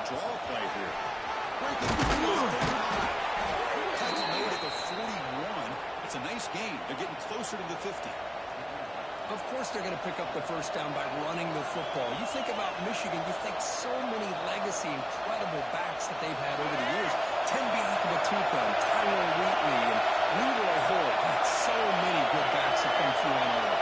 draw play here. Breaking through the 35. Tackle made at the 41. It's a nice gain. They're getting closer to the 50. Of course they're going to pick up the first down by running the football. You think about Michigan, you think so many legacy, incredible backs that they've had over the years. Tim Biakabatuka and Tyrone Wheatley and Leroy Holt. So many good backs have come through Ann Arbor.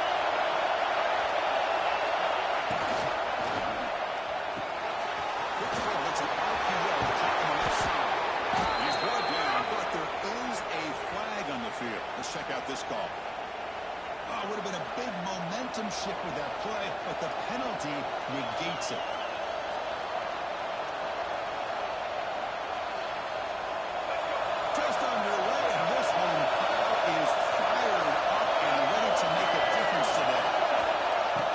Quick throw. It's an RPO. Caught on the left side. He's brought down, but there is a flag on the field. Let's check out this call. Oh, it would have been a big momentum shift with that play, but the penalty negates it. Just underway, and this home crowd is fired up and ready to make a difference today.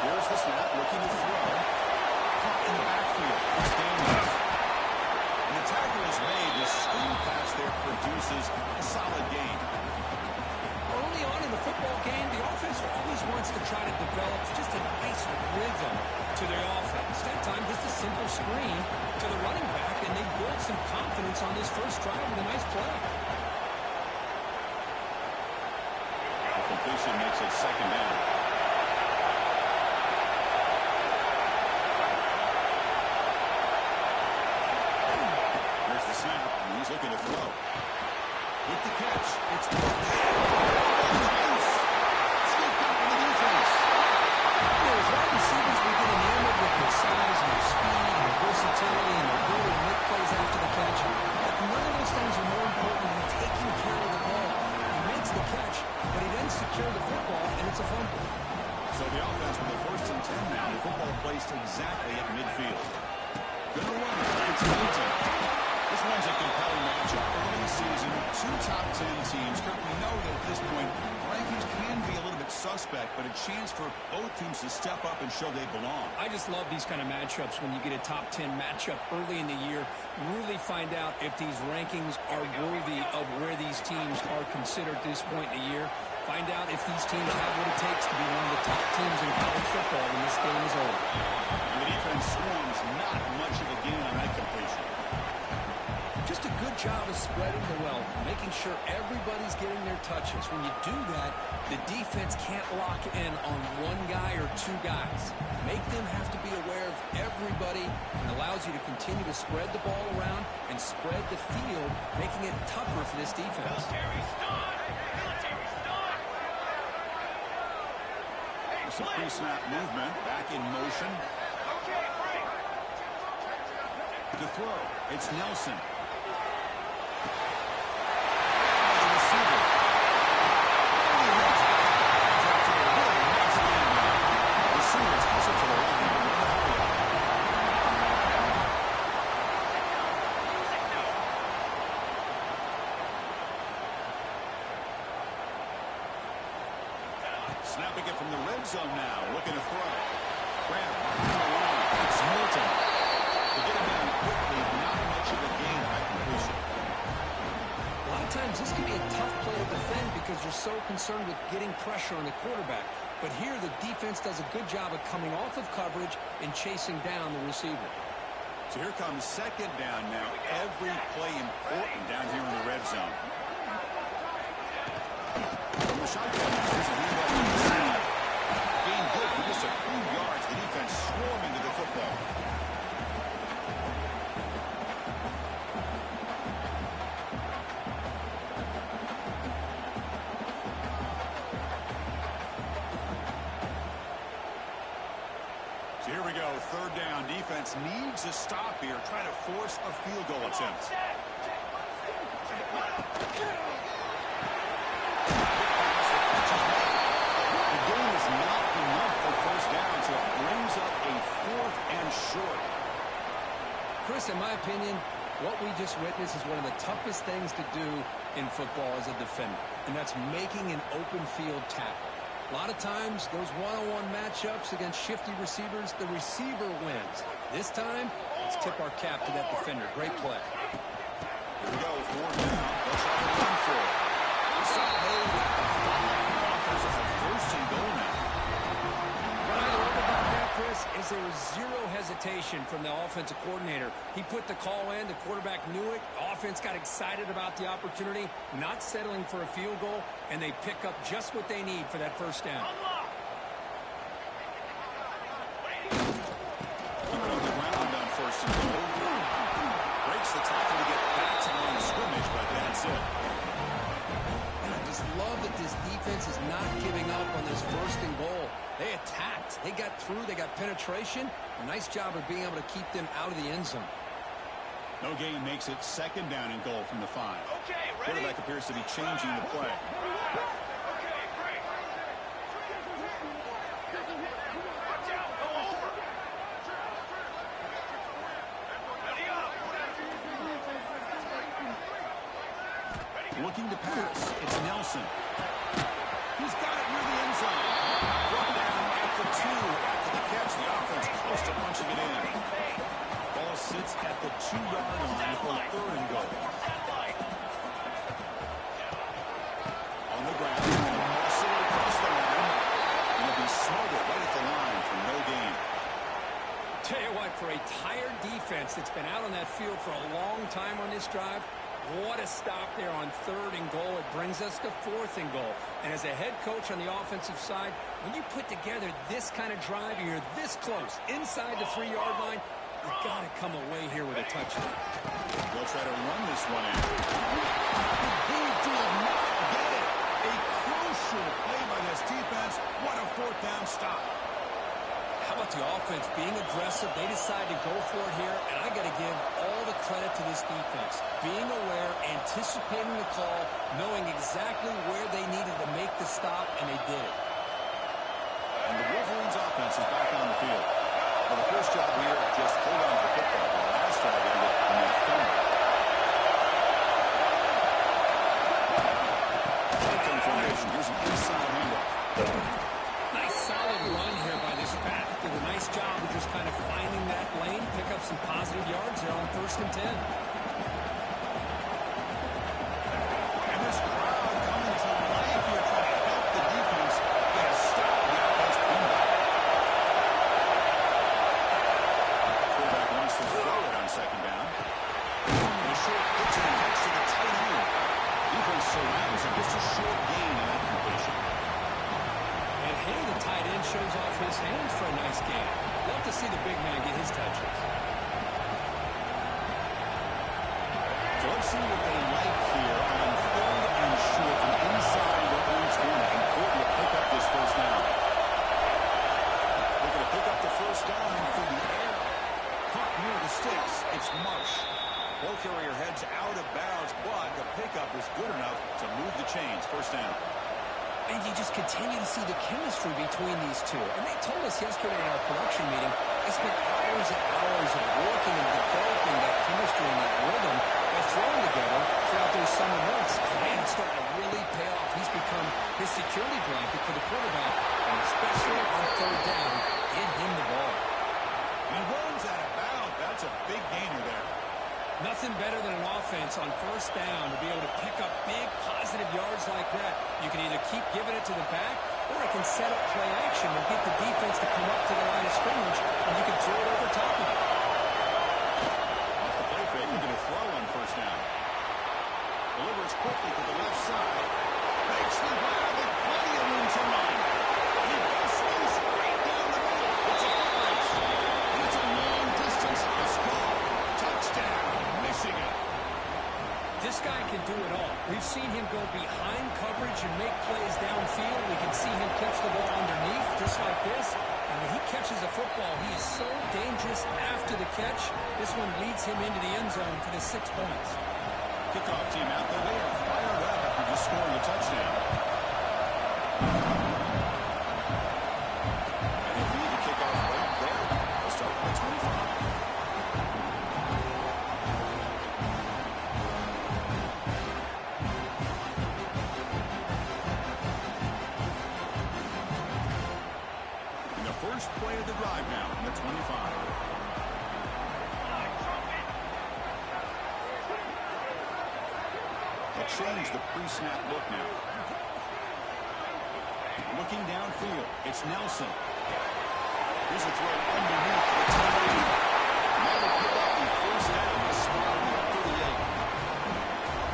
Here's the snap, looking to throw. Caught in the backfield. It's dangerous. And the tackle is made. The screen pass there produces a solid gain. Early on in the football game, the offense always wants to try to develop just a nice rhythm to their offense. That time, just a simple screen to the running back, and they built some confidence on this first drive with a nice play. The completion makes it second down. There's the snap, and he's looking to throw. With the catch, it's size and their speed and their versatility and their ability to make plays after the catch. But none of those things are more important than taking care of the ball. He makes the catch, but he then secures the football, and it's a fumble. So the offense with the first and 10 now. The football placed exactly at midfield. Gonna run it. It's Milton. This one's a compelling matchup. Early season, two top 10 teams. Kurt, we know that at this point, rankings can be a little bit suspect, but a chance for both teams to step up and show they belong. I just love these kind of matchups when you get a top 10 matchup early in the year. Really find out if these rankings are worthy of where these teams are considered at this point in the year. Find out if these teams have what it takes to be one of the top teams in college football when this game is over. And the defense swarms not much of a gain on that completion. Just a good job of spreading the wealth, making sure everybody's getting their touches. When you do that, the defense can't lock in on one guy or two guys. Make them have to be aware of everybody, and allows you to continue to spread the ball around and spread the field, making it tougher for this defense. Some pre-snap movement, back in motion. To throw, it's Nelson. Snapping it from the red zone now, looking to throw. Grant, it's Milton. To get him down quickly, not much of a gain on that completion. A lot of times this can be a tough play to defend because you're so concerned with getting pressure on the quarterback. But here the defense does a good job of coming off of coverage and chasing down the receiver. So here comes second down now. Every play important down here in the red zone. From the shotgun, there's a lead up to the side. Gain good for just a few yards. The defense swarming to the football. So here we go, third down. Defense needs a stop here, trying to force a field goal attempt. Chris, in my opinion, what we just witnessed is one of the toughest things to do in football as a defender, and that's making an open field tackle. A lot of times, those one-on-one matchups against shifty receivers, the receiver wins. This time, let's tip our cap to that defender. Great play. Here we go, fourth down. They'll try to run for it. Stop made at the 5. The offense has a first and goal now. Ryan, over about that Chris, is there was zero hesitation from the offensive coordinator. He put the call in. The quarterback knew it. Offense got excited about the opportunity, not settling for a field goal, and they pick up just what they need for that first down. On the ground on first and goal. Breaks the tackle to get back to the line of scrimmage, but that's it. And I just love that this defense is not giving up on this first and goal. They attacked. They got through. They got penetration. A nice job of being able to keep them out of the end zone. No gain makes it second down and goal from the 5. Okay, ready? Quarterback appears to be changing the play. Okay, break. Watch out, go over. Ready up. Looking to pass. It's Nelson. He's got it near the end zone. Brought down at the 2. After the catch, the offense close to punching it in. Ball sits at the 2-yard line for third and goal. On the ground. Also across the line. And he'll be smothered right at the line for no gain. Tell you what, for a tired defense that's been out on that field for a long time on this drive, what a stop there on third and goal. It brings us to fourth and goal. And as a head coach on the offensive side, when you put together this kind of drive, you're this close, inside the 3-yard line, you've got to come away here with a touchdown. They'll try to run this one in. He did not get it. A crucial play by this defense. What a fourth down stop. How about the offense being aggressive? They decide to go for it here, and I got to give all the credit to this defense. Being aware, anticipating the call, knowing exactly where they needed to make the stop, and they did it. And the Wolverines offense is back on the field. For the first job here, just hold on to the football. The last drive ended in a fumble. Open formation. Here's an inside handoff. Nice solid run here by this back. Did a nice job of just kind of finding that lane, pick up some positive yards there on 1st and 10. And this crowd coming to life here trying to help the defense get a stop. The offense being back. Quarterback wants to throw it on second down. And a short pitch and catch to the tight end. Defense surrounds him. Just a short gain in that completion. And here the tight end shows off his hands for a nice game. Love to see the big man get his touches. So let's see what they like here on third and short and inside their own 20. Important to pick up this first down. They're going to pick up the first down through the air. Caught near the sticks. It's Marsh. Ball carrier heads out of bounds, but the pickup is good enough to move the chains. First down. And you just continue to see the chemistry between these two. And they told us yesterday in our production meeting, they spent hours and hours of working and developing that chemistry and that rhythm by throwing together throughout those summer months. Man, it's starting to really pay off. He's become his security blanket for the quarterback, and especially on third down, get him the ball. He runs out of bounds. That's a big gainer there. Nothing better than an offense on first down to be able to pick up big positive yards like that. You can either keep giving it to the back, or it can set up play action and get the defense to come up to the line of scrimmage, and you can throw it over top of it. Off the play fake, looking to throw on first down. Delivers quickly to the left side. Makes the grab with plenty of room to run. He busts loose right down the middle. It's a foot race. And it's a long-distance pass call. Touchdown, Michigan. This guy can do it all. We've seen him go behind coverage and make plays downfield. We can see him catch the ball underneath, just like this. And when he catches a football, he is so dangerous after the catch. This one leads him into the end zone for the 6 points. Kickoff team out there. They are fired up after just scoring a touchdown. And they lead the kickoff right there. They'll start with 25. First play of the drive now on the 25. They'll change the pre-snap look now. Looking downfield, it's Nelson. Here's a throw underneath the tight end. That will pick up the first down. A spot on the 38.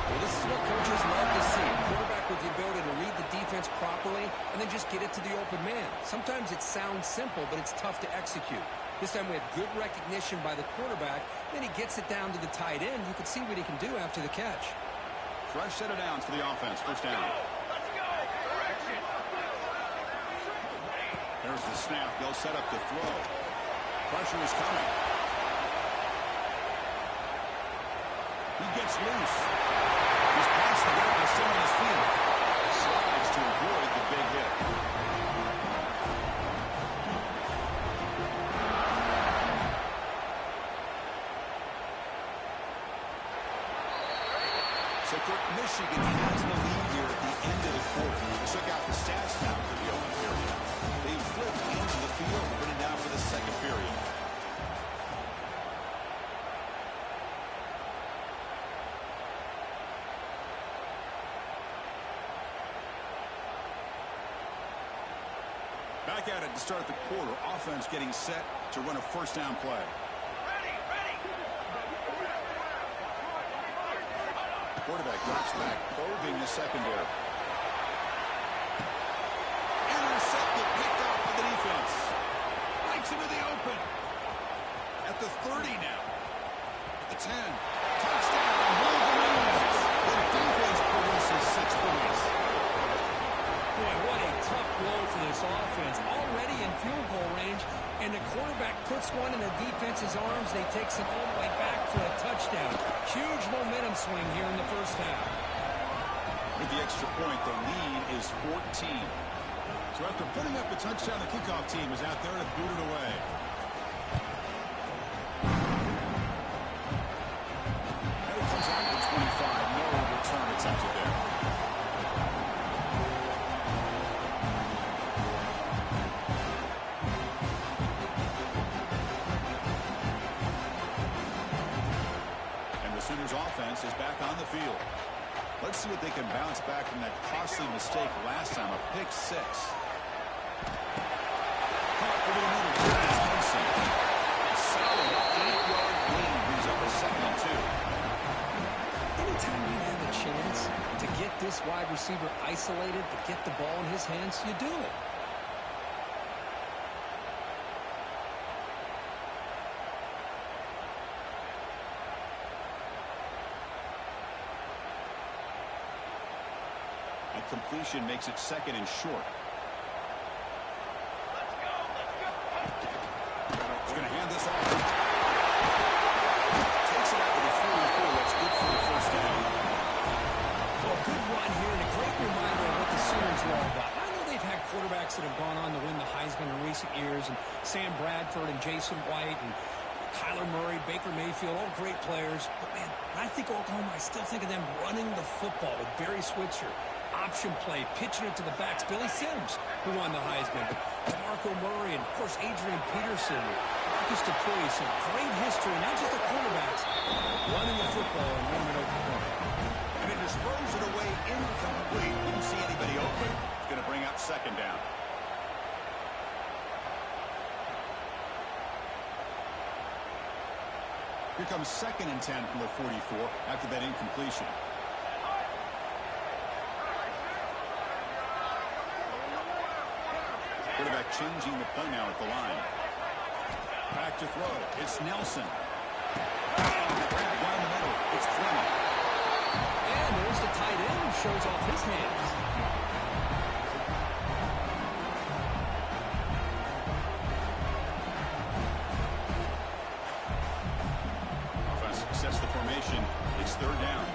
Well, this is what coaches love to see. A quarterback with the ability to read the defense properly and then just get it to the open man. Sometimes it sounds simple, but it's tough to execute. This time we have good recognition by the quarterback. Then he gets it down to the tight end. You can see what he can do after the catch. Fresh set of downs for the offense. First down. Let's go. Direction. There's the snap. They'll set up the throw. Pressure is coming. He gets loose. He's past the line, still on his feet. Slides to avoid the big hit. So for Michigan, he has the lead here at the end of the quarter. Check out the stats now for the open period. They flipped into the field and put it down for the second period. Back at it to start the quarter. Offense getting set to run a first down play. Ready, ready. Quarterback drops back, probing the secondary. Intercepted, picked off by the defense. Breaks into the open. At the 30 now. At the 10. Touchdown, Wolverines. The defense produces 6 points. Boy, what a tough blow for this offense. Already in field goal range, and the quarterback puts one in the defense's arms. They takes it all the way back for a touchdown. Huge momentum swing here in the first half. With the extra point, the lead is 14. So after putting up a touchdown, the kickoff team is out there to boot it away. And it comes out to 25. No return attempted there. Sooners offense is back on the field. Let's see if they can bounce back from that costly mistake last time, a pick 6. Caught over the middle. Johnson. A solid 8-yard gain brings up a 2nd and 2. Anytime you have a chance to get this wide receiver isolated, to get the ball in his hands, you do it. Completion makes it 2nd and short. Let's go. Let's go. He's going to hand this off. Takes it out to the 44. That's good for the first down. Well, good run here and a great reminder of what the Sooners are all about. I know they've had quarterbacks that have gone on to win the Heisman in recent years, and Sam Bradford and Jason White and Kyler Murray, Baker Mayfield, all great players. But, man, when I think Oklahoma, I still think of them running the football with Barry Switzer. Option play, pitching it to the backs. Billy Sims, who won the Heisman. DeMarco Murray, and, of course, Adrian Peterson, Marcus Dupree. Some great history, not just the quarterbacks, running the football and running it Oklahoma. And it just throws it away incomplete. Didn't see anybody open. It's going to bring up 2nd down. Here comes 2nd and 10 from the 44 after that incompletion. Quarterback changing the play now at the line. Back to throw. It's Nelson. Grab one in the middle. It's Fleming. And there's the tight end who shows off his hands. Offense sets the formation. It's 3rd down.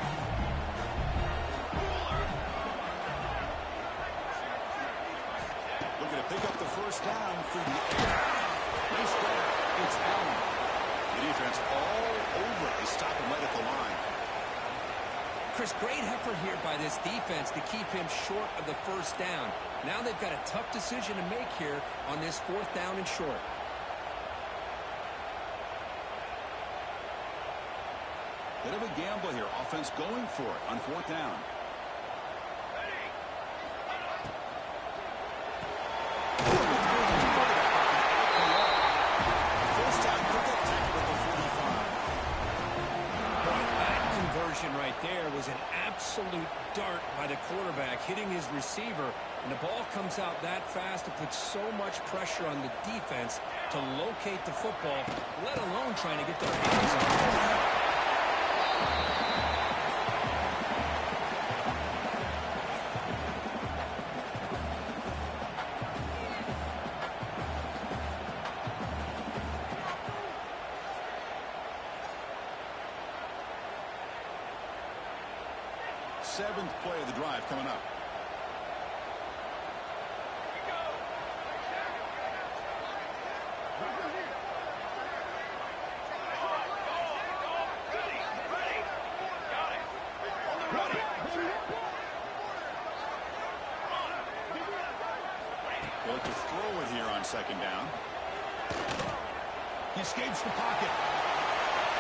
Looking to pick up the first down through the air. Nice grab. It's Allen. The defense all over. They stop him right at the line. Chris, great effort here by this defense to keep him short of the first down. Now they've got a tough decision to make here on this 4th down and short. Bit of a gamble here. Offense going for it on 4th down. there was an absolute dart by the quarterback hitting his receiver, and the ball comes out that fast. It puts so much pressure on the defense to locate the football, let alone trying to get their hands on it. Seventh play of the drive coming up. They'll look to throw it here on second down. He escapes the pocket.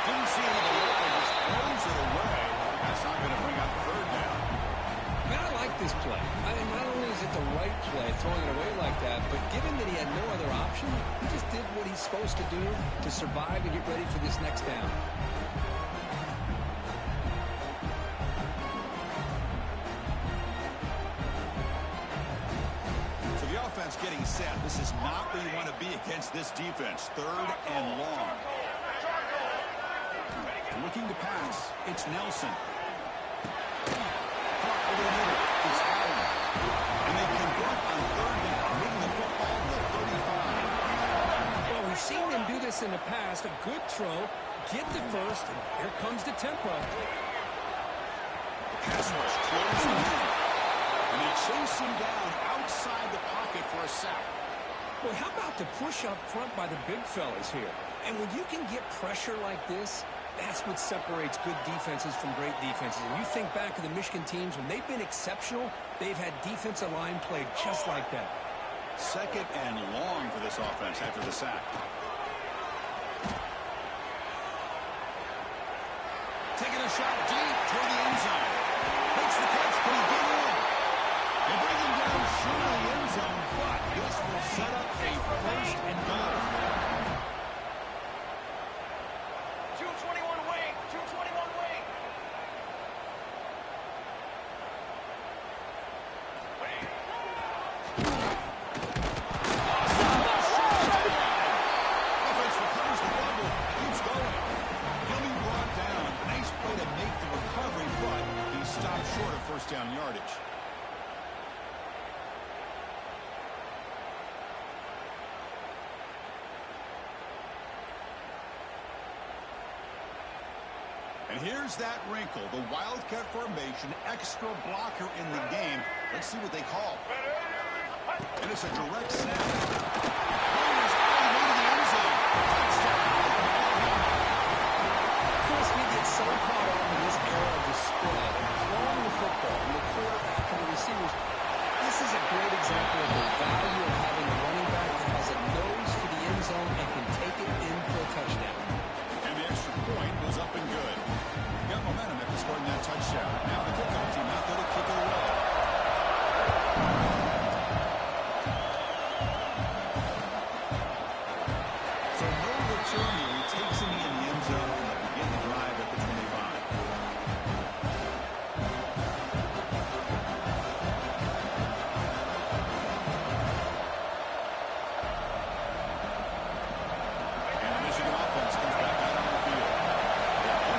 Didn't see anybody open, just throws it away. That's not going to bring up third down. Man, I like this play. I mean, not only is it the right play, throwing it away like that, but given that he had no other option, he just did what he's supposed to do to survive and get ready for this next down. So the offense getting set. This is not where you want to be against this defense. Third and long. Looking to pass. It's Nelson. Over the middle. It's Allen. And they convert on third down, moving the football to the 35. Well, we've seen them do this in the past. A good throw, get the first, and here comes the tempo. The pass rush closing in. And they chase him down outside the pocket for a sack. Well, how about the push up front by the big fellas here? And when you can get pressure like this, that's what separates good defenses from great defenses. And you think back to the Michigan teams, when they've been exceptional, they've had defensive line played just like that. Second and long for this offense after the sack. Taking a shot deep toward the end zone. Makes the catch. Can he get in? They bring him down short of the end zone, but this will set up a first and goal. 221 wing. 221 wing. Offense recovers the fumble. Keeps going. He'll be brought down. Nice play to make the recovery, but he stopped short of first down yardage. And here's that wrinkle, the Wildcat formation, extra blocker in the game. Let's see what they call. And it's a direct snap. Players all the way to the end zone. Of course, we get so caught up in this era of the spread, throwing the football, and the quarterback and the receivers. This is a great example of the value of having a running back that has a nose for the end zone and can take it in for a touchdown. And the extra point was up and good. Got momentum after scoring that touchdown. Now the kickoff team out there to kick it away. So no return here. He takes him in the end zone and they begin the drive at the 25. And the Michigan offense comes back out on the field.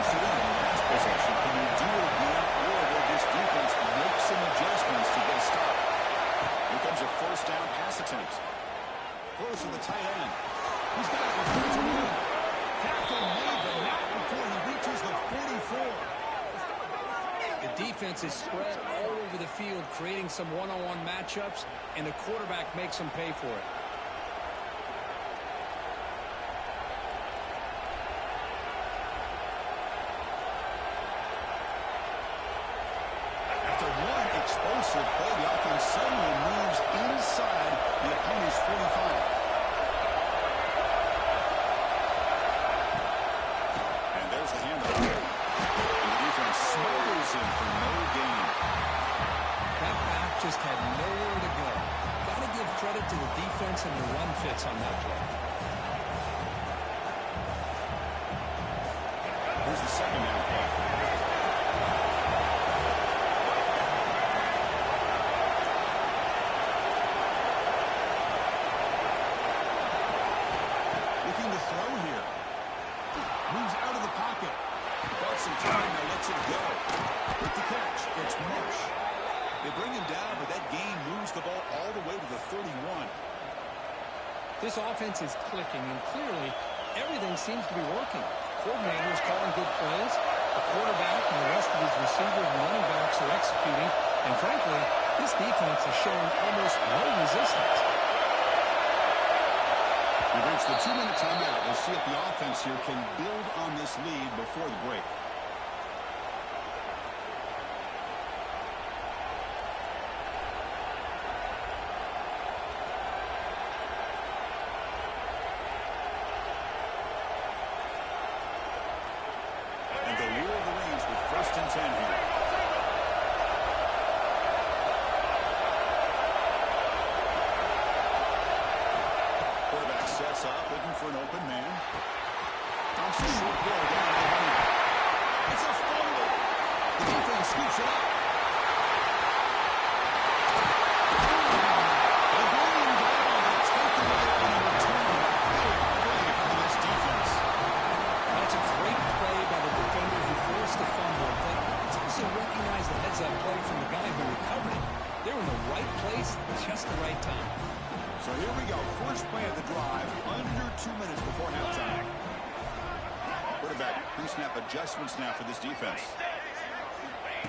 Considering the last possession, can you do it again, or will this defense make some adjustments to get a stop? Here comes a first down pass attempt. Close to the tight end. He's got it. Returns it in. Tackle made, but not before he reaches the 44. The defense is spread all over the field, creating some one-on-one matchups, and the quarterback makes them pay for it. After one explosive play, the offense suddenly moves inside the opponent's 45. And there's the handoff. And the defense smothers him for no gain. That back just had nowhere to go. Got to give credit to the defense and the run fits on that play. Here's the second down play. Got some time, now lets it go. With the catch, it's Marsh. They bring him down, but that gain moves the ball all the way to the 31. This offense is clicking, and clearly everything seems to be working. Coordinators calling good plays. The quarterback and the rest of his receivers and running backs are executing. And frankly, this defense is showing almost no resistance. We've reached the 2-minute timeout. We'll see if the offense here can build on this lead before the break. And they'll rule the reins with 1st and 10 here. Quarterback sets up, looking for an open man. Thompson short goal down the running back. It's a fumble. The defense scoops it up. The green ball taken away on the return. Big play by this defense. That's a great play by the defender who forced the fumble, but it's also recognized the heads-up play from the guy who recovered it. They're in the right place, just the right time. So here we go. First play of the drive, under 2 minutes before halftime. Quarterback pre-snap adjustments now for this defense.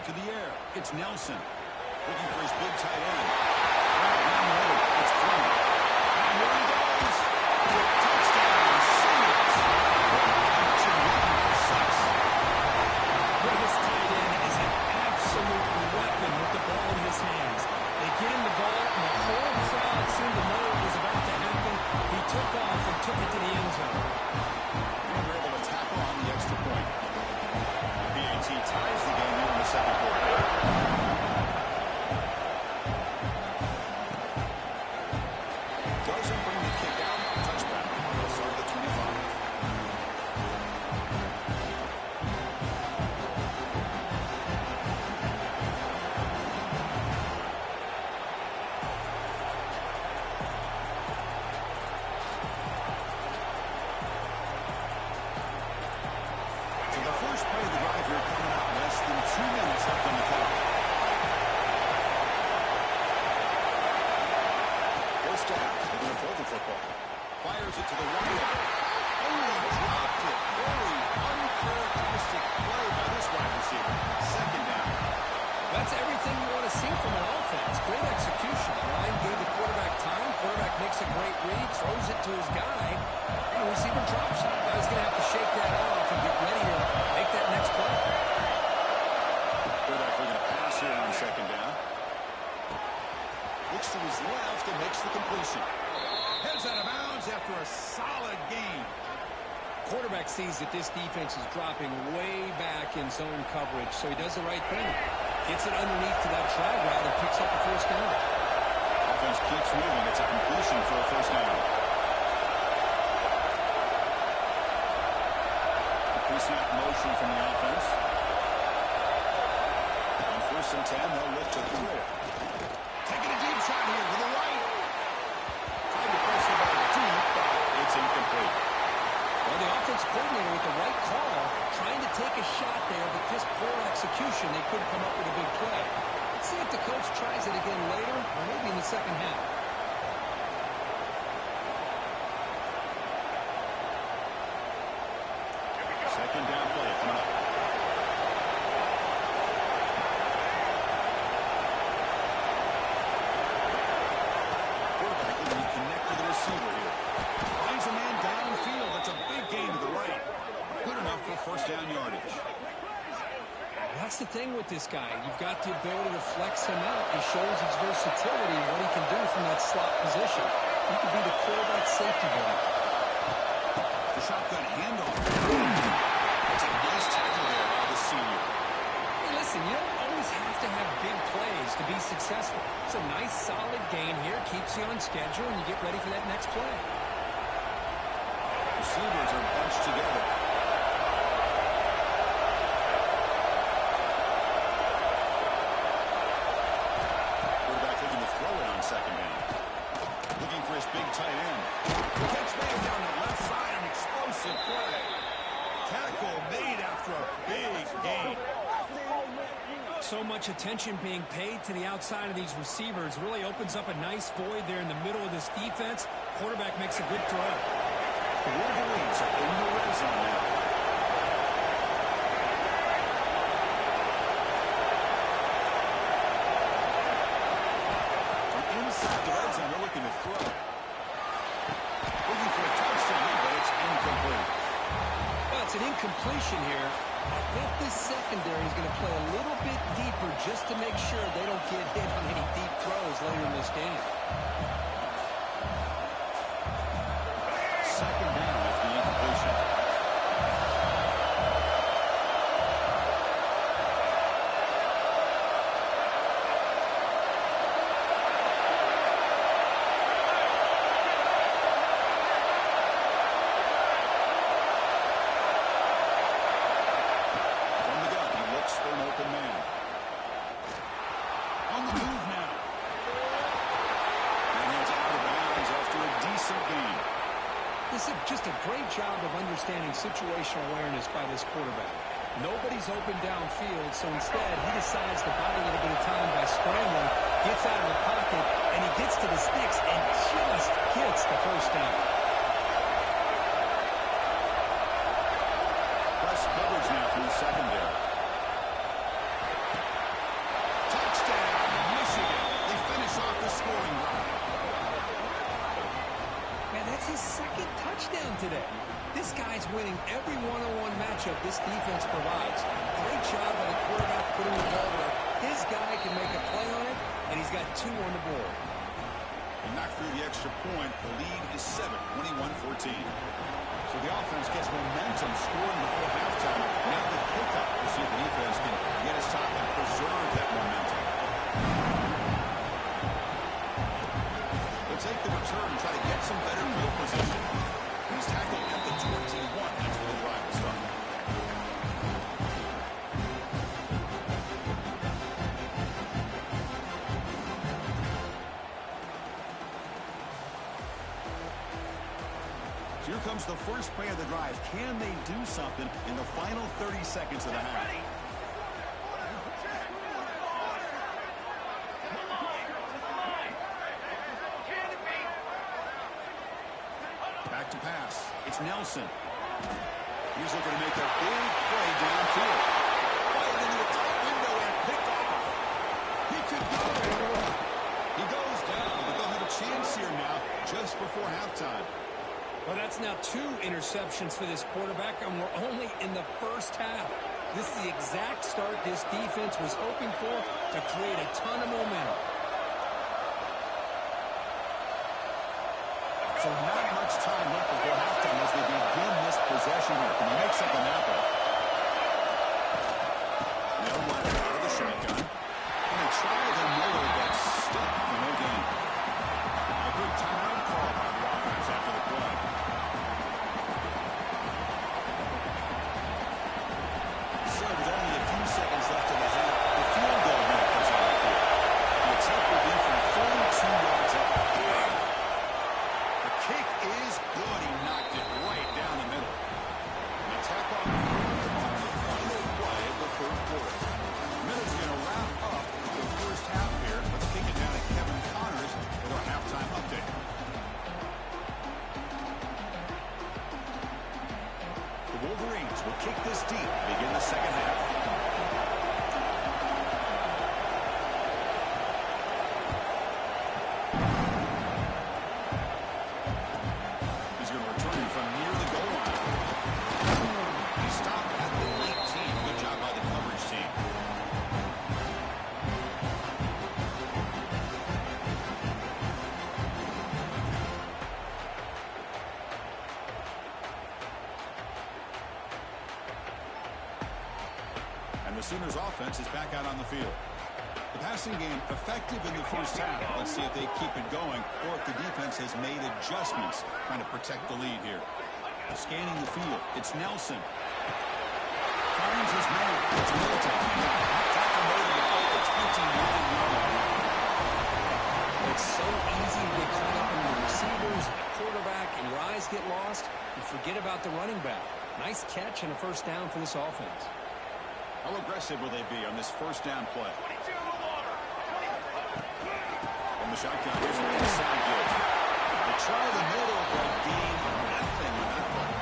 To the air, it's Nelson. Looking for his big tight end. It's Plummer. And here he goes. Touchdown, Sanders. This tight end is an absolute weapon with the ball in his hands. They get him the ball, and the whole crowd seemed to know it was about to happen. He took off and took it to the end zone. And they're able to tackle on the extra point. PAT ties the game here in the second quarter. Doesn't bring the kick out. Touchback. They'll start at the 25. So the first play of the drive here coming up less than 2 minutes left on the clock. First down. They're going to throw the football. Fires it to the right. Oh, he dropped it. Very uncharacteristic play by this wide receiver. Second down. That's everything you want to see from an offense. Great execution. Line gave the quarterback time. Quarterback makes a great read, throws it to his guy, and the receiver drops it. Now he's going to have to shake that off and get ready to make that next play. Quarterback looking to pass here on second down. Looks to his left and makes the completion. Heads out of bounds after a solid gain. Quarterback sees that this defense is dropping way back in zone coverage, so he does the right thing. Gets it underneath to that drag route and picks up the first down. Offense keeps moving. It's a completion for a first down. Pre-snap motion from the offense. On 1st and 10, they'll look to throw it. Taking a deep shot here to the right. Trying to press the ball deep, but it's incomplete. Well, the offense coordinator with the right call, trying to take a shot there, but just poor execution. They couldn't come up with a big play. Let's see if the coach tries it again later, or maybe in the second half. Second down play coming up. Quarterback looking to connect with the receiver here. Finds a man downfield. That's a big gain to the right. Good enough for first down yardage. That's the thing with this guy. You've got the ability to flex him out. He shows his versatility, what he can do from that slot position. He could be the quarterback safety valve. The shotgun handoff. That's a nice tackle there by the senior. Hey, listen, you don't always have to have big plays to be successful. It's a nice, solid gain here. Keeps you on schedule, and you get ready for that next play. Receivers are bunched together. Quarterback looking to throw it on second down. Looking for his big tight end. Catch made down the left side, an explosive play. Tackle made after for a big gain. So much attention being paid to the outside of these receivers. Really opens up a nice void there in the middle of this defense. Quarterback makes a good throw. The Wolverines are in the red zone now. From inside the red zone, they're looking to throw. Looking for a touchdown, but it's incomplete. Well, it's an incompletion here. I think this secondary is going to play a little bit deeper just to make sure they don't get hit on any deep throws later in this game. Second down after the incompletion. From the gun, he looks for an open man. On the move now. And he's out of bounds after a decent gain. This is just a great job of understanding situational awareness by this quarterback. Nobody's open downfield, so instead he decides to buy a little bit of time by scrambling, gets out of the pocket, and he gets to the sticks and just gets the first down. Press coverage now from the secondary. Touchdown, Michigan. They finish off the scoring drive. Man, that's his second touchdown today. This guy's winning every one-on-one matchup this defense provides. Great job by the quarterback putting the ball where his guy can make a play on it, and he's got 2 on the board. And knocked through the extra point. The lead is 7, 21-14. So the offense gets momentum scoring before halftime. Now the kickoff to see if the defense can get his top and preserve that momentum. They'll take the return and try to get some better field position. He's tackled at the 21. That's where the drive will start. Here comes the first play of the drive. Can they do something in the final 30 seconds of the half? Back to pass. It's Nelson. He's looking to make a big play downfield. Fired into the top window and picked off. He could go. He goes down, but they'll have a chance here now just before halftime. Well, that's now 2 interceptions for this quarterback, and we're only in the first half. This is the exact start this defense was hoping for to create a ton of momentum. So not much time left before halftime as they begin this possession here. Can they make something happen? They'll run it out of the shotgun. And they try the middle, but stuck for no gain. A good timeout call by the offense after the play. So with only a few seconds left in the half, the field goal here comes on the field. The attempt will be from 42 yards out. The kick is good. He knocked it right down the middle. An attack on the final play of the third quarter. Middle's going to wrap up the first half here. Let's kick it down to Kevin Connors with our halftime update. The Wolverines will kick this deep to begin the second half. He's going to return it from near the goal line. He stopped at the 19. Good job by the coverage team. And the Sooners offense is back out on the field. The passing game effective in the first half. Let's see if they keep it going or if the defense has made adjustments trying to protect the lead here. Scanning the field. It's Nelson. Finds his man. It's Middleton. Tackle made at the 29-yard line. It's so easy to get caught up in the receivers, the quarterback, and your eyes get lost. You forget about the running back. Nice catch and a first down for this offense. How aggressive will they be on this first down play? 22 longer. From the shotgun, here's the inside give. They try the middle, but gain nothing on that one.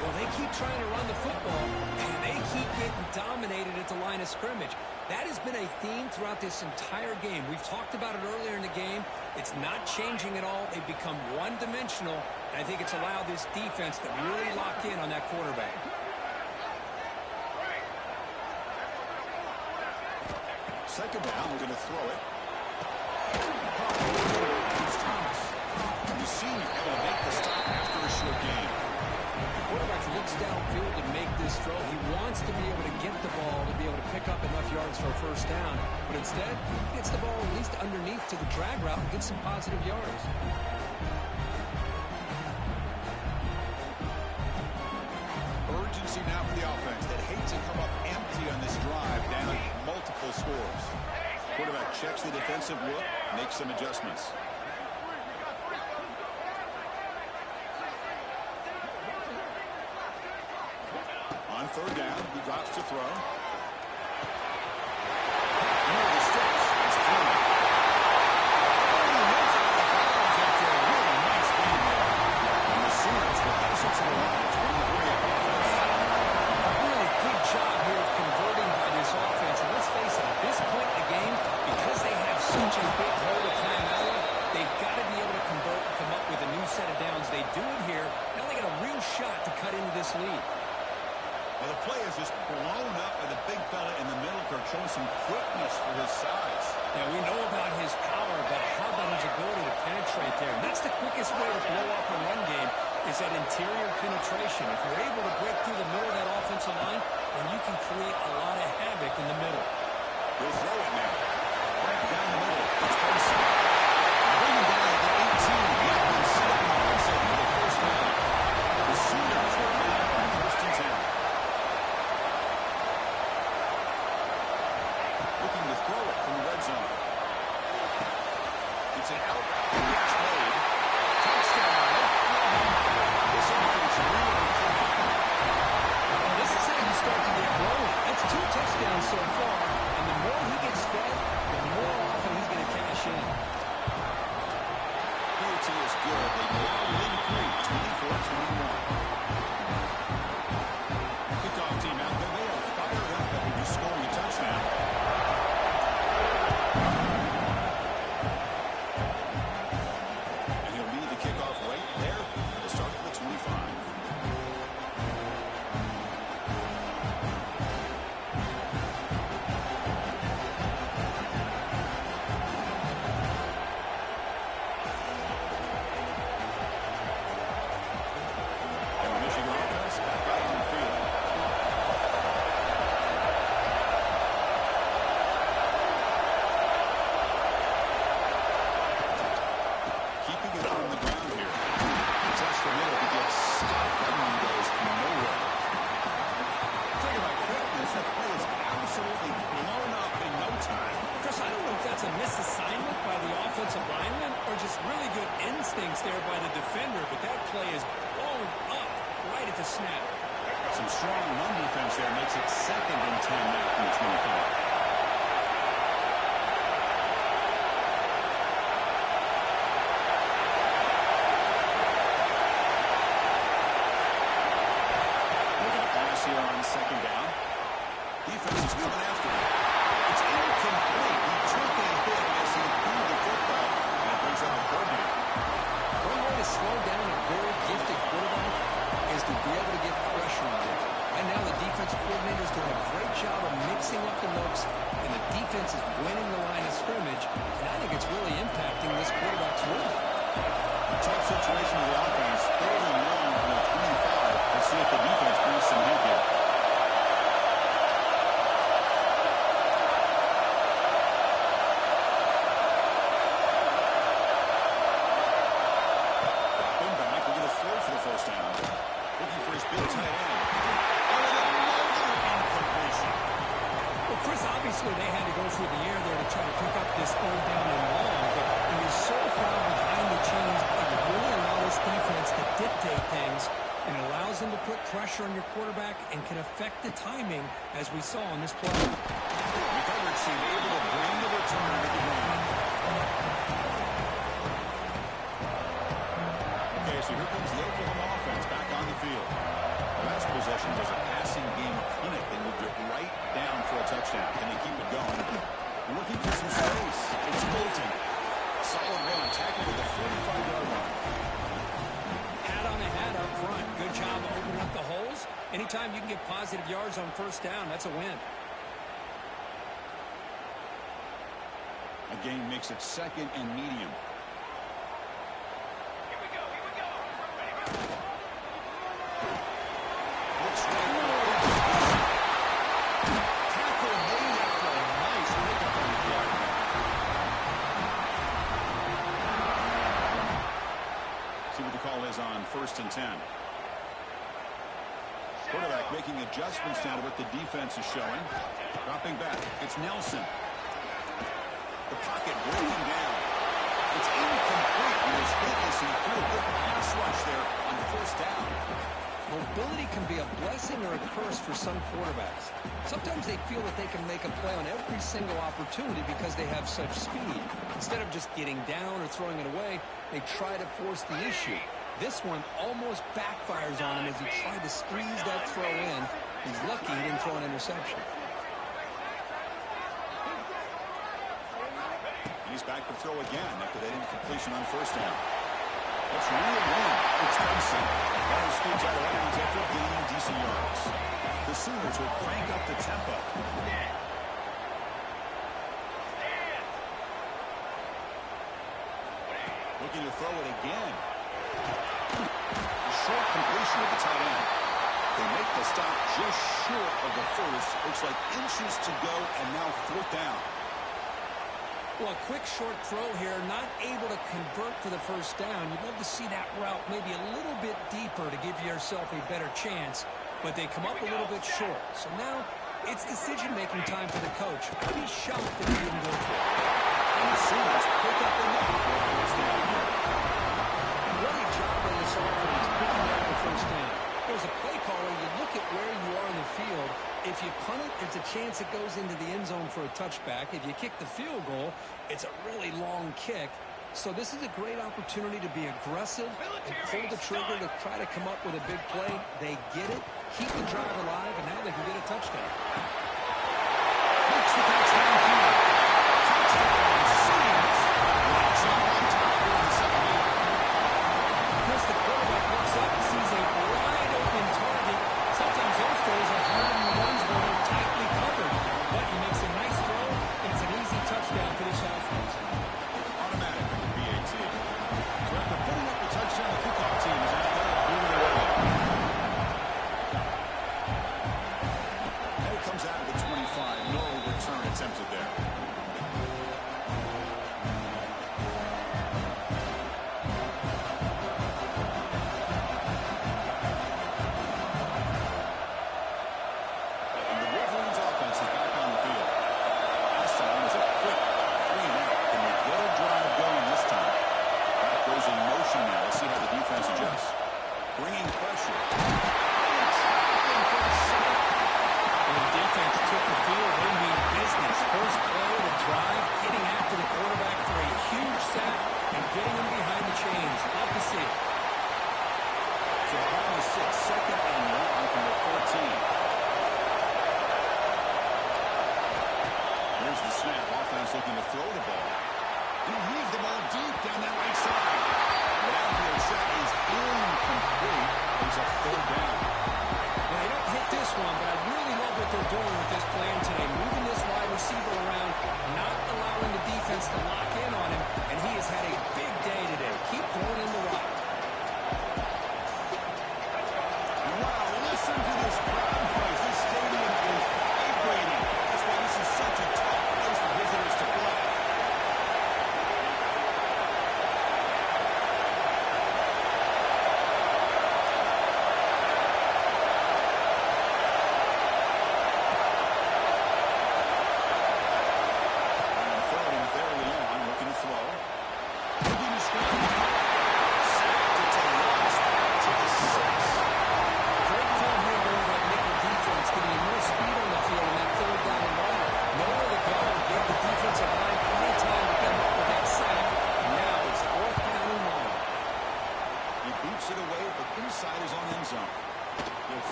Well, they keep trying to run the football, and they keep getting dominated at the line of scrimmage. That has been a theme throughout this entire game. We've talked about it earlier in the game. It's not changing at all. They've become one-dimensional, and I think it's allowed this defense to really lock in on that quarterback. Second down, we're going to throw it. It's Thomas. The senior able to make the stop after a short gain. The quarterback looks downfield to make this throw. He wants to be able to get the ball to be able to pick up enough yards for a first down. But instead, he gets the ball at least underneath to the drag route and gets some positive yards. Urgency now for the offense that hates to come up empty on this drive, down multiple scores. Quarterback checks the defensive look, makes some adjustments. On third down, he drops to throw. Well, the play is just blown up by the big fella in the middle, showing some quickness for his size. Yeah, we know about his power, but how about his ability to penetrate there? And that's the quickest way to blow up a run game is that interior penetration. If you're able to break through the middle of that offensive line, then you can create a lot of havoc in the middle. He'll throw it now. Right down the middle. It's Benson. Bringing down at the 18. He's been set in offensive for the first down. The Sooners are now on first and 10. Looking to throw it from the red zone. It's an out. Catch made. Touchdown. This offense really clicking. Well, this is how you start to get rolling. That's 2 touchdowns so far, and the more he gets fed, the more often he's going to cash in. PAT is good. They now win 24-21. Kickoff team out there. They are fired up and be scoring a touchdown. And he'll lead the kickoff right there at the start of the 25. And the Michigan offense back out on the field. Keeping it on the ground here. Test the middle to get stopped. That one goes nowhere. Talk about quickness. That play is absolutely blown up in no time. Chris, I don't know if that's a misassignment by the offensive lineman or just really good instincts there by the defender, but that play is blown up right at the snap. Some strong run defense there makes it 2nd and 10 now from the 25. Looking to pass here on 2nd down. Defense is coming after him. It's incomplete. He took a hit as he threw the football, and it brings up a 3rd down. One way to slow down a very gifted quarterback is to be able to get pressure on him. Right now, the defensive coordinator is doing a great job of mixing up the looks, and the defense is winning the line of scrimmage, and I think it's really impacting this quarterback's role. Tough situation of the offense. 3rd and 1 on the 25. Let's see if the defense brings some heat here. Been back. We're going to throw for the first down. Looking for his big tight end. Oh, and another incompletion. Well, Chris, obviously they had to go through the air there to try to pick up this 3rd down and long, but when you're so far behind the chains, you really allow this defense to dictate things. and it allows them to put pressure on your quarterback and can affect the timing, as we saw on this play. Recovered team able to bring the return to the ground. Okay, so here comes the Oklahoma offense back on the field. The last possession was a passing game clinic. They moved it right down for a touchdown. Can they keep it going? Looking for some space. It's Bolton. Solid run, tackled at the 45-yard line. Hat on a hat up front. Good job opening up the holes. Anytime you can get positive yards on first down, that's a win. A gain makes it second and medium. Here we go. Ready, go. Looks right. Tackle made after a nice pickup on the play. See what the call is on 1st and 10. Quarterback making adjustments now to what the defense is showing. Dropping back. It's Nelson. The pocket breaking down. It's incomplete. He was hitless and threw a good pass rush there on the first down. Mobility can be a blessing or a curse for some quarterbacks. Sometimes they feel that they can make a play on every single opportunity because they have such speed. Instead of just getting down or throwing it away, they try to force the issue. This one almost backfires on him as he tried to squeeze that throw in. He's lucky he didn't throw an interception. He's back to throw again after that incompletion on first down. Let's reel in. It's Benson. Runner scoots out of bounds after gaining decent yards. The Sooners will crank up the tempo. Looking to throw it again. A short completion of the tight end. They make the stop just short of the first. Looks like inches to go, and now 4th down. Well, a quick short throw here, not able to convert for the first down. You'd love to see that route maybe a little bit deeper to give yourself a better chance, but they come up a little bit short. So now it's decision-making time for the coach. I'd be shocked if he didn't go for it. And the Sooners pick up enough for a first down here. What a job by this offense picking up the first down. There's a play caller, you look at where you are in the field. If you punt it, there's a chance it goes into the end zone for a touchback. If you kick the field goal, it's a really long kick. So this is a great opportunity to be aggressive and pull the trigger to try to come up with a big play. They get it, keep the drive alive, and now they can get a touchdown. Makes the touchdown field. Touchdown, Sooners. Jump on top here in the second half. Because the quarterback looks up and sees a wide open target. Sometimes those throws are harder than the ones where they're tightly covered. But he makes a nice throw, and it's an easy touchdown for this offense. Automatic PAT. So after putting up the touchdown, the kickoff team is out there doing it away. And it comes out of the 25. No return attempted there. Bringing pressure. When the defense took the field, they mean business. First play of the drive, getting after the quarterback for a huge sack and getting him behind the chains. Love to see it. So around the 6, 2nd and 1 from the 14. Here's the snap. Offense looking to throw the ball. He heaves the ball deep down that right side. Downfield shot is incomplete. It's a 3rd down. Well, they don't hit this one, but I really love what they're doing with this plan today. Moving this wide receiver around, not allowing the defense to lock in on him, and he has had a big day today. Keep throwing in the rock. Wow, listen to this crowd noise. This stadium is vibrating. That's why this is such a tough place for visitors to play.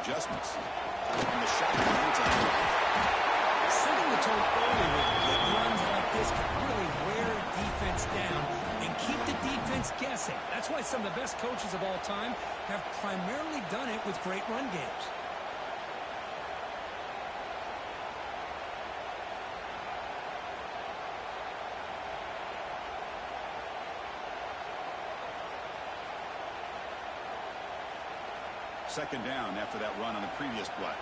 adjustments. And the shot continues to hand off. Setting the tone early with good runs like this can really wear defense down and keep the defense guessing. That's why some of the best coaches of all time have primarily done it with great run games. Second down after that run on the previous play.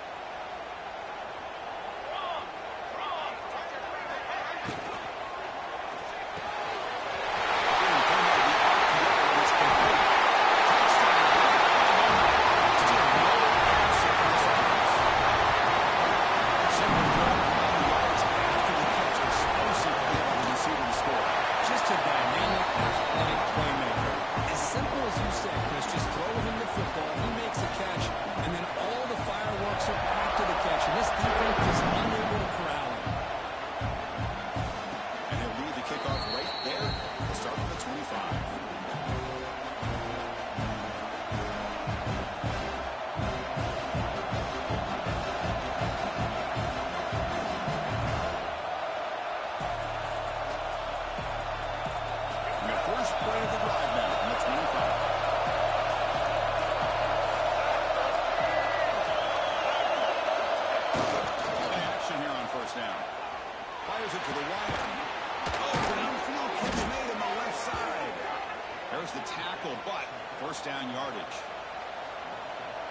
Fires it to the wide. Oh, downfield catch made on the left side. There's the tackle, but first down yardage.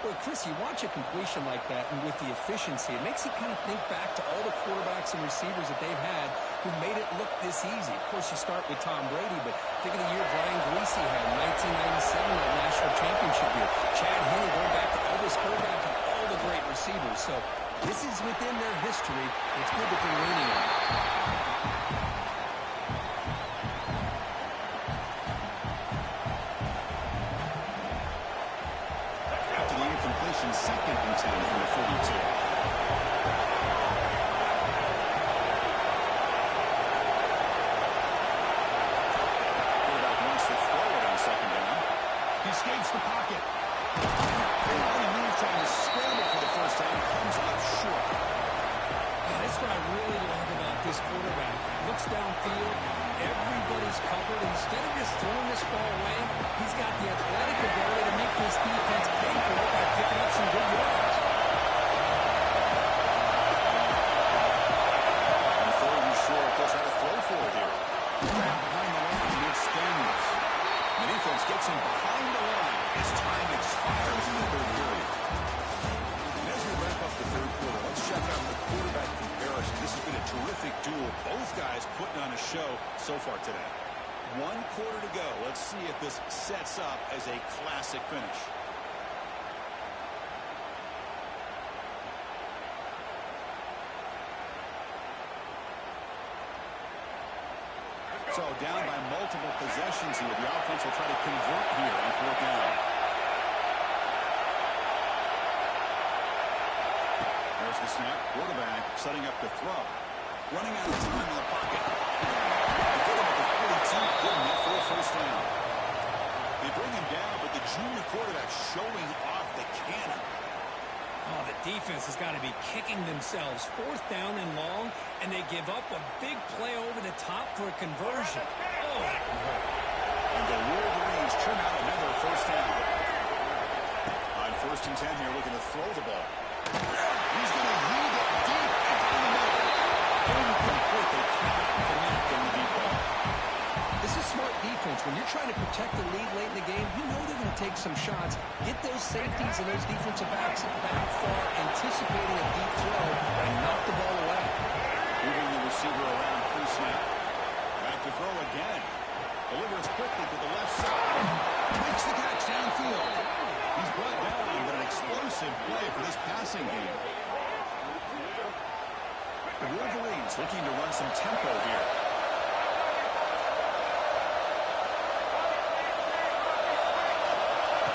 Well, Chris, you watch a completion like that, and with the efficiency, it makes you kind of think back to all the quarterbacks and receivers that they've had who made it look this easy. Of course, you start with Tom Brady, but think of the year Brian Greasy had in 1997, that national championship year. Chad Henne going back to Elvis Grbac and all the great receivers. So this is within their history. It's good that they're leaning on it. Second and 10 from the 42. Quarterback wants to throw it on second down. He escapes the pocket. He moves trying to scramble for the first time. Comes up short. Yeah, that's what I really love about this quarterback. Looks downfield. Everybody's covered. Instead of just throwing this ball away, he's got the athletic ability to make this defense pay for it by picking up some good yards. And third and short, goes how to throw for it here. Behind the line, mid-stands. The defense gets him behind the line. His time expires in the third period. And as we wrap up the third quarter, let's check out the quarterback comparison. This has been a terrific duel. Both guys putting on a show so far today. 1 quarter to go. Let's see if this sets up as a classic finish. So down by multiple possessions here. The offense will try to convert here on fourth down. There's the snap. Quarterback setting up the throw. Running out of time in the pocket. They put him at the 42. Good enough for a first down. They bring him down, but the junior quarterback showing off the cannon. Oh, the defense has got to be kicking themselves. Fourth down and long, and they give up a big play over the top for a conversion. Oh, that can hurt. And the Wolverines turn out another first down. On first and 10 here, looking to throw the ball. He's going to lead it deep and down the middle. Incomplete. They cannot connect on the deep ball. This is smart defense. When you're trying to protect the lead late in the game, you know they're going to take some shots. Get those safeties and those defensive backs back far, anticipating a deep throw, and knock the ball away. Moving the receiver around pre-snap. Back to throw again. Delivers quickly to the left side. Makes the catch downfield. He's brought down, but an explosive play for this passing game. The Wolverines looking to run some tempo here.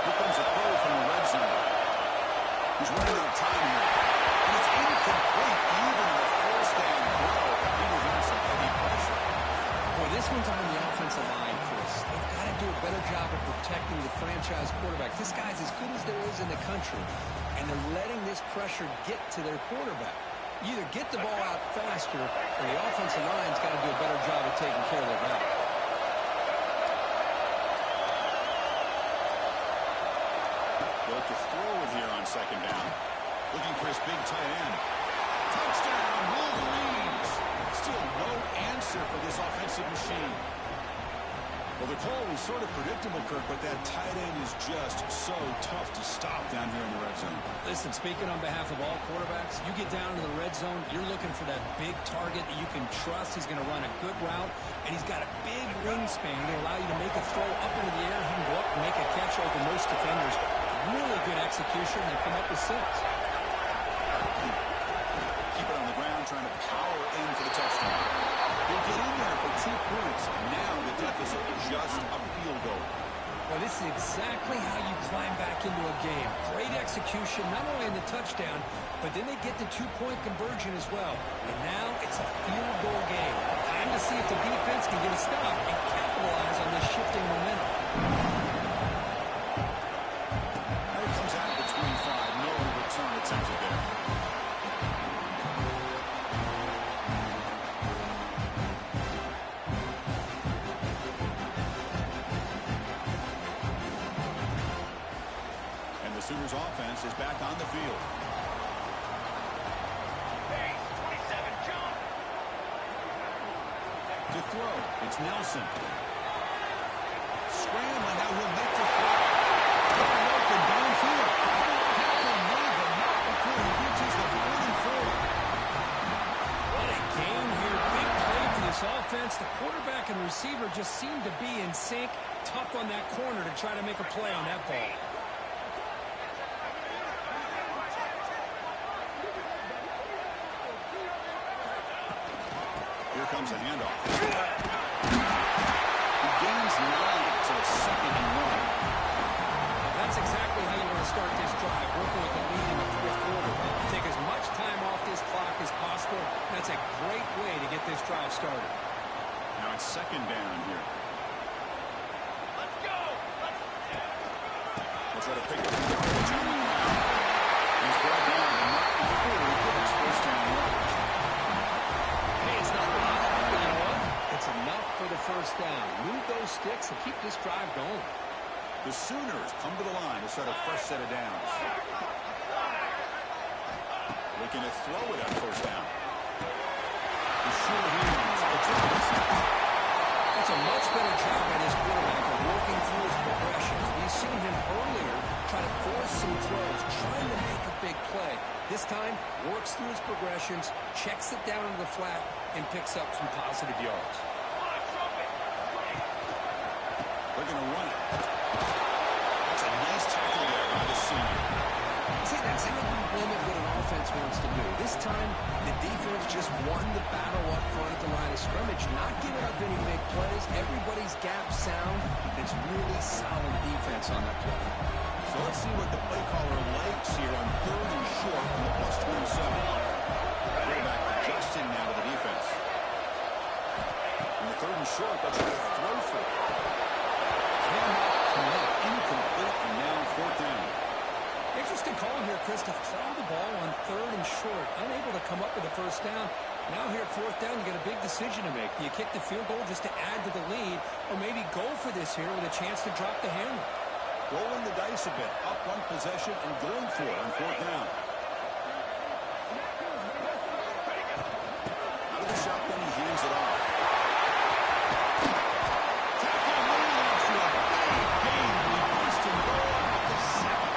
Here comes a throw from the red zone. He's running out of time here. And it's incomplete, even with first down throw. He was under some heavy pressure. Boy, this one's on the offensive line, Chris. They've got to do a better job of protecting the franchise quarterback. This guy's as good as there is in the country. and they're letting this pressure get to their quarterback. You either get the ball out faster, or the offensive line's got to do a better job of taking care of their back. Built to throw with here on second down. Looking for his big tight end. Touchdown, Wolverines! Still no answer for this offensive machine. Well, the call was sort of predictable, Kirk, but that tight end is just so tough to stop down here in the red zone. Listen, speaking on behalf of all quarterbacks, you get down to the red zone, you're looking for that big target that you can trust. He's going to run a good route, and he's got a big wingspan to allow you to make a throw up into the air. He can go up and make a catch over most defenders. Really good execution and come up with 6. Keep it on the ground, trying to power in for the touchdown. He'll get in there for 2 points. Now the deficit is just a field goal. Well, this is exactly how you climb back into a game. Great execution, not only in the touchdown, but then they get the 2-point conversion as well. And now it's a field goal game. Time to see if the defense can get a stop and capitalize on this shifting momentum. Here comes out between 5. No return attempted there. Sooners offense is back on the field. Hey, 27, John. To throw, it's Nelson. Scrambling, now he'll make the throw. Wide open downfield. Tackle made, but not before he reaches the 44. What a game here. Big play for this offense. The quarterback and receiver just seem to be in sync. Tough on that corner to try to make a play on that ball. Here comes a handoff. He gains 9 to a 2nd and 1. That's exactly how you want to start this drive, working with the lead in the 4th quarter. Take as much time off this clock as possible. That's a great way to get this drive started. Now it's 2nd down here. Let's go. We'll try to pick up the yardage on the ground. He's brought down and not before he gets first down yardage. Hey, it's not a lot, but you know what? It's enough for the first down. Move those sticks and keep this drive going. The Sooners come to the line to start a fresh set of downs. Looking to throw it on first down. The sure hands. That's a much better job by this quarterback of working through his progressions. We've seen him earlier try to force some throws, trying to make a big play. This time, works through his progressions, checks it down into the flat, and picks up some positive yards. They're going to run it. That's a nice tackle there by the senior. See, that's how you limit what an offense wants to do. This time, the defense just won the battle up front at the line of scrimmage, not giving up any big plays. Everybody's gap sound. It's really solid defense on that play. So let's see what the play caller likes here on 3rd and short from the +27. Quarterback adjusting now to the defense. On the 3rd and short, that's a throw for it. Cannot connect, incomplete, and now 4th down. Interesting call here, Chris, to throw the ball on 3rd and short. Unable to come up with a first down. Now here at 4th down, you got a big decision to make. Do you kick the field goal just to add to the lead, or maybe go for this here with a chance to drop the hammer? Rolling the dice a bit, up 1 possession and going for it on 4th down. Out of the shotgun, he hands it off. Tackle made after a big gain. We first and goal at the 7.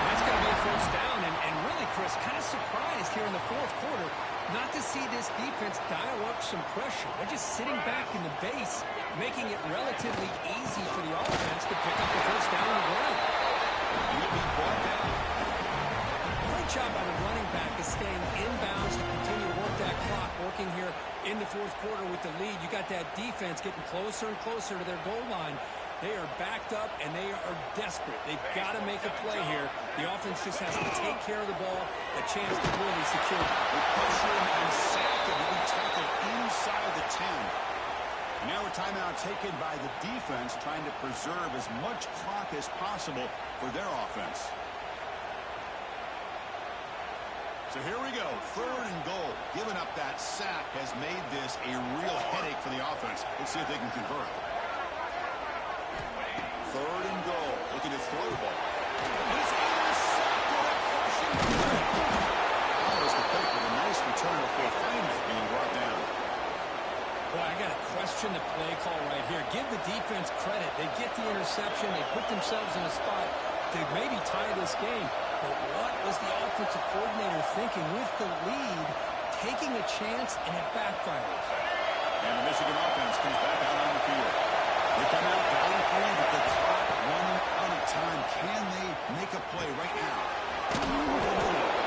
That's going to be a first down, and really, Chris, kind of surprised here in the 4th quarter not to see this defense dial up some pressure. They're just sitting back in the base, making it relatively easy for the offense to pick up the first down on the ground. He'll be brought down. Great job by the running back of staying inbounds to continue to work that clock, working here in the 4th quarter with the lead. You got that defense getting closer and closer to their goal line. They are backed up, and they are desperate. They've got to make a play here. The offense just has to take care of the ball, a chance to really secure it. They pressure him and sack him. He'll be tackled inside the 10. Now a timeout taken by the defense, trying to preserve as much clock as possible for their offense. So here we go, 3rd and goal. Giving up that sack has made this a real headache for the offense. Let's see if they can convert. 3rd and goal. Looking to throw the ball. It's intercepted. A crushing play. Almost complete with a nice return before finally being brought down. Boy, I got to question the play call right here. Give the defense credit. They get the interception. They put themselves in a spot to maybe tie this game. But what was the offensive coordinator thinking with the lead, taking a chance, and it backfires? And the Michigan offense comes back out on the field. They come out down 3 with the clock running out of time. Can they make a play right now?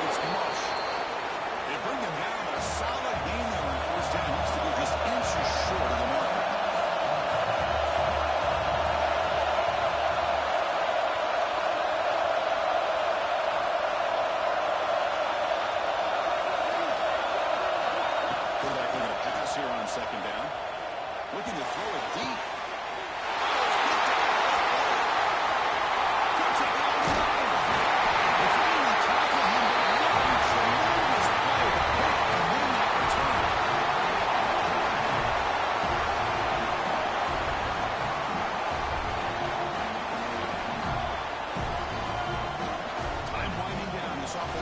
It's mush. They bring him down. A solid game there on 1st down. Needs to be just inches short of the mark. Quarterback looking to pass here on 2nd down. Looking to throw it deep.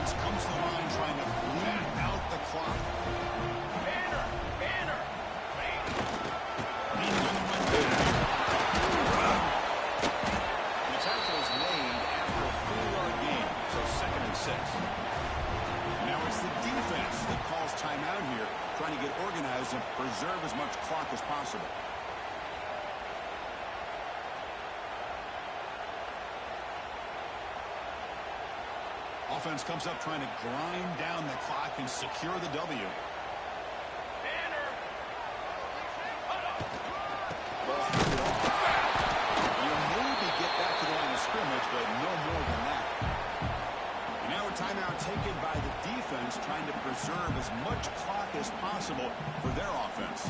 Comes to the line trying to bleed out the clock. Banner! The tackle is made after a 4-yard gain, so 2nd and 6. Now it's the defense that calls timeout here, trying to get organized and preserve as much clock as possible. Offense comes up trying to grind down the clock and secure the W. Banner! You maybe get back to the line of scrimmage, but no more than that. And now a timeout taken by the defense, trying to preserve as much clock as possible for their offense.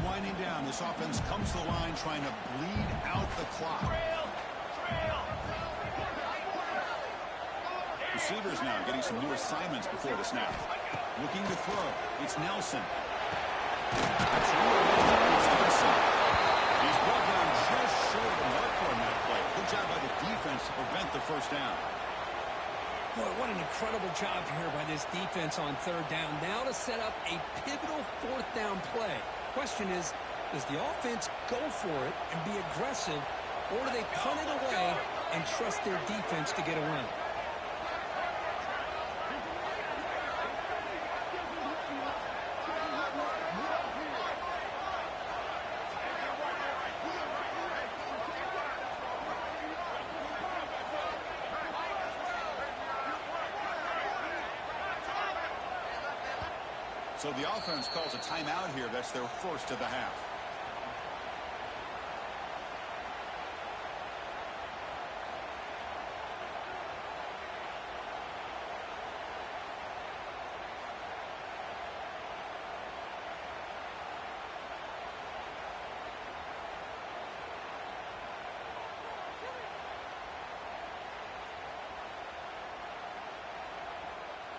Winding down, this offense comes to the line trying to bleed out the clock. Trail! Receivers now getting some new assignments before the snap. Looking to throw. It's Nelson. It's Nelson. He's brought down just short of the marker on that play. Good job by the defense to prevent the 1st down. Boy, what an incredible job here by this defense on 3rd down. Now to set up a pivotal 4th down play. Question is, does the offense go for it and be aggressive, or do they punt it away and trust their defense to get a win? So the offense calls a timeout here. That's their 1st of the half.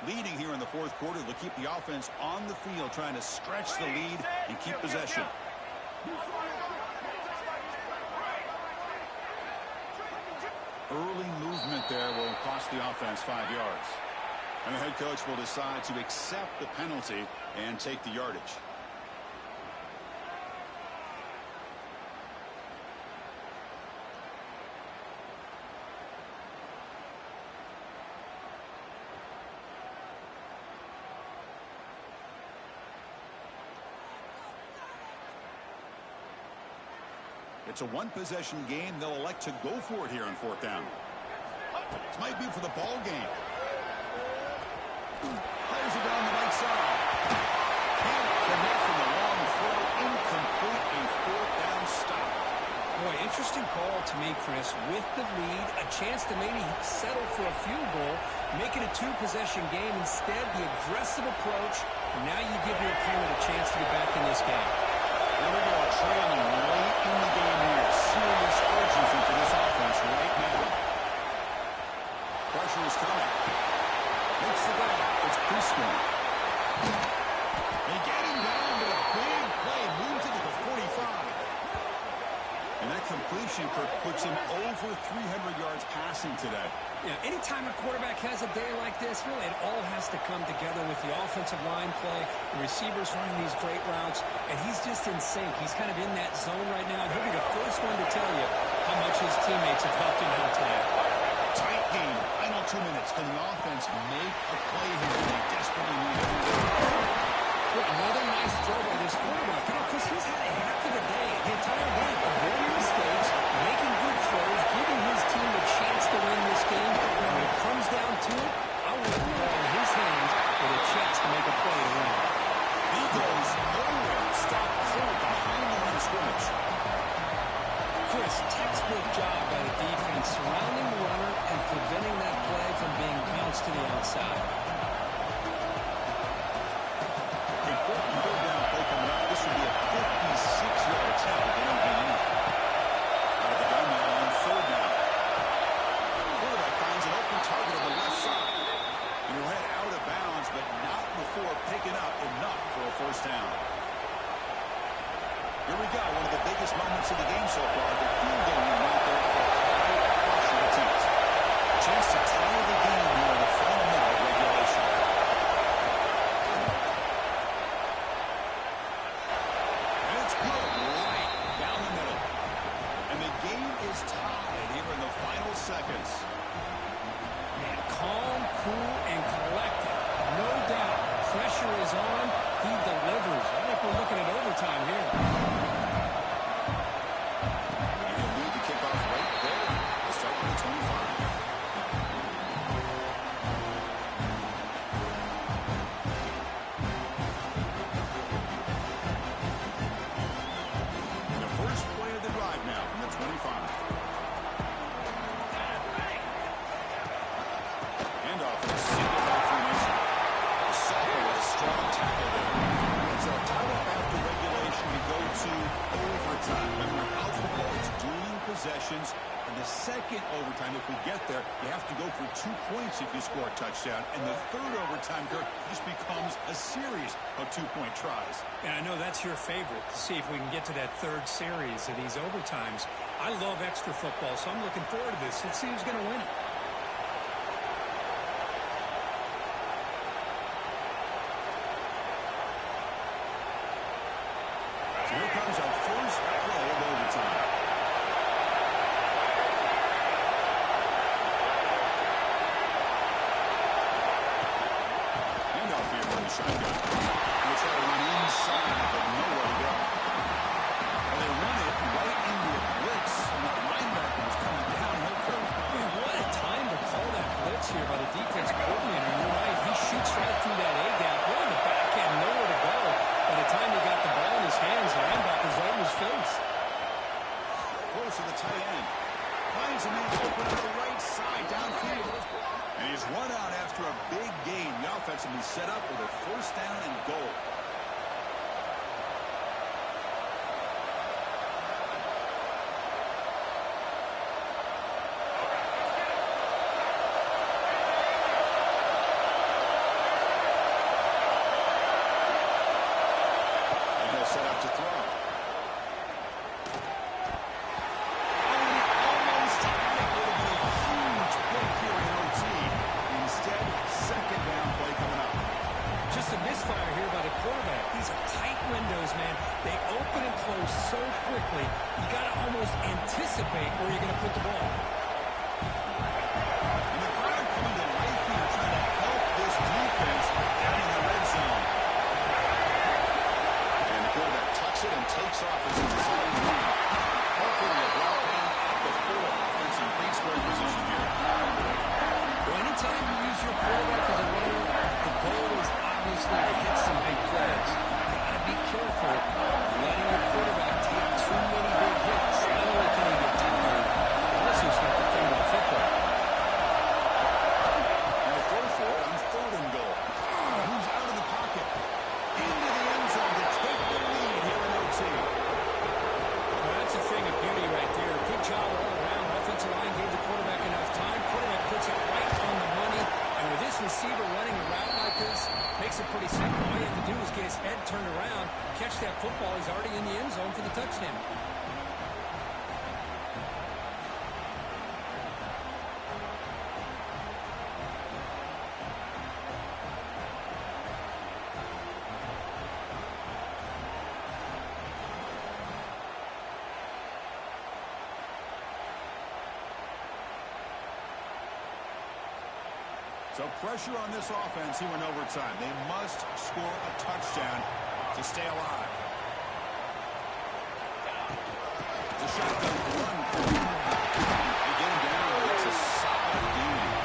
Leading here in the 4th quarter, they'll keep the offense on the field, trying to stretch the lead and keep possession. Early movement there will cost the offense 5 yards. And the head coach will decide to accept the penalty and take the yardage. It's a one-possession game. They'll elect to go for it here on 4th down. This might be for the ball game. Fires it down the right side. Can't connect from the long throw. Incomplete. A 4th down stop. Boy, Interesting call to me, Chris. With the lead, a chance to maybe settle for a field goal, make it a two-possession game. Instead, the aggressive approach. And now you give your opponent a chance to get back in this game. Here we go, trailing late in the game here. Serious urgency for this offense right now. Pressure is coming. Makes the grab. It's Preston. They get him down to a big play. Moves into the 45. And that completion, Kirk, puts him over 300 yards passing today. Yeah, anytime a quarterback has a day like this, really it all has to come together with the offensive line play, the receivers running these great routes, and he's just in sync. He's kind of in that zone right now, and he'll be the first one to tell you how much his teammates have helped him out today. Tight game. Final 2 minutes. Can the offense make a play here? They desperately need it. Well, another nice throw by this quarterback. You know, Chris, he's had a heck of a day. The entire game, avoiding mistakes, making good throws, giving his team a chance to win this game. And when it comes down to it, I want the ball in his hands with a chance to make a play to win. He goes nowhere. Stop cold behind the line of scrimmage. Chris, textbook job by the defense surrounding the runner and preventing that play from being bounced to the outside. Important third down play coming up. This will be a 56-yard attempt. They don't get in. Out of the gun now on third down. Quarterback finds an open target on the left side. And he'll head out of bounds, but not before picking up enough for a first down. Here we go. One of the biggest moments of the game so far. The field goal right there for a high-pressure attempt. Chance to tie the game here in the final minute of regulation. And it's good right down the middle. And the game is tied here in the final seconds. Man, calm, cool, and collected. No doubt. Pressure is on. He delivers. I think we're looking at overtime here. And he'll lead the kickoff right there. Let's start with the 25. And the first play of the drive now from the 25. Handoff in a single high formation. The sophomore with a strong tackle there. So tied up after regulation, we go to overtime. Remember how football is dueling possessions. And the second overtime, if we get there, you have to go for 2 points if you score a touchdown. And the third overtime, Kirk, just becomes a series of 2-point tries. And I know that's your favorite, to see if we can get to that third series of these overtimes. I love extra football, so I'm looking forward to this. Let's see who's going to win it. So here comes our first play of overtime. Handoff here from the shotgun. They'll try to run inside, but nowhere to go. And they run it right into a blitz, and the linebacker was coming downhill. Man, what a time to call that blitz here by the defense coordinator. You're right, he shoots right through that A-gap. Really the back end, nowhere to go. By the time he got the ball in his hands, the linebacker's right in his face. Close to the tight end. Finds a man open to the right side downfield. And he's run out after a big gain. The offense will be set up with a first down and goal. And he'll set up to throw. Almost had it. Would have been a huge pick here in OT. Instead, second down play coming up. Just a misfire here by the quarterback. These are tight windows, man. They open and close so quickly, you got to almost anticipate where you're going to put the ball. And the crowd coming to life here, trying to help this defense down in the red zone. And the quarterback tucks it and takes off as he decides to move. Hopefully a block in the full offense in great square position here. Well, anytime you use your quarterback as a runner, the goal is obviously to hit some big plays. Got to be careful letting your quarterback take too many big hits. Not only can he get that football, he's already in the end zone for the touchdown. So pressure on this offense here in overtime. They must score a touchdown to stay alive. It's a shotgun run. They get him down. It's a solid game.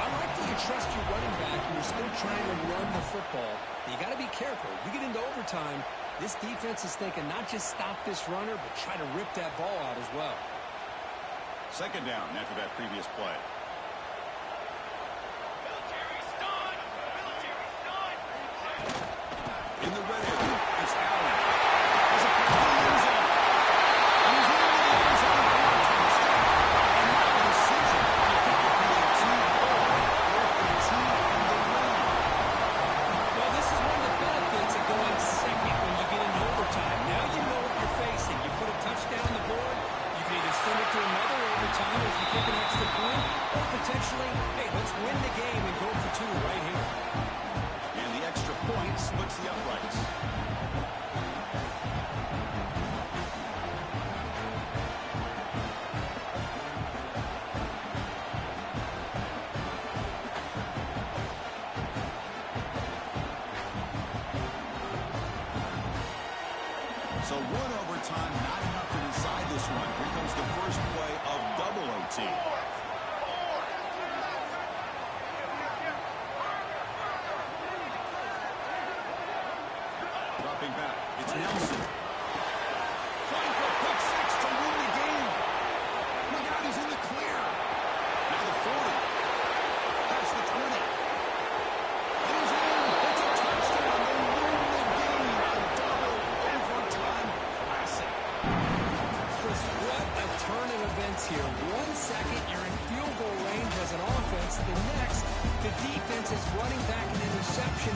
I like that you trust your running back and you're still trying to run the football. You got to be careful. You get into overtime, this defense is thinking not just stop this runner, but try to rip that ball out as well. Second down after that previous play. In the red area, it's Allen. There's a pass to the end zone. And he's in the end zone for a touchdown. And not a decision. You think it could be a 2-ball or a 2 in the win. Well, this is one of the benefits of going second when you get into overtime. Now you know what you're facing. You put a touchdown on the board, you can either send it to another overtime if you kick an extra point, or potentially, hey, let's win the game and go for 2 right here. And the extra point splits the uprights. So one overtime, not enough to decide this one. Here comes the first play of double OT. Dropping back. It's Nelson. Trying for a quick 6 to win the game. Look out, he's in the clear. Now the 40. That's the 20. He's in. It's a touchdown. They win the game. A double overtime classic. Chris, what a turn of events here. 1 second, you're in field goal range as an offense. The next, the defense is running back an interception.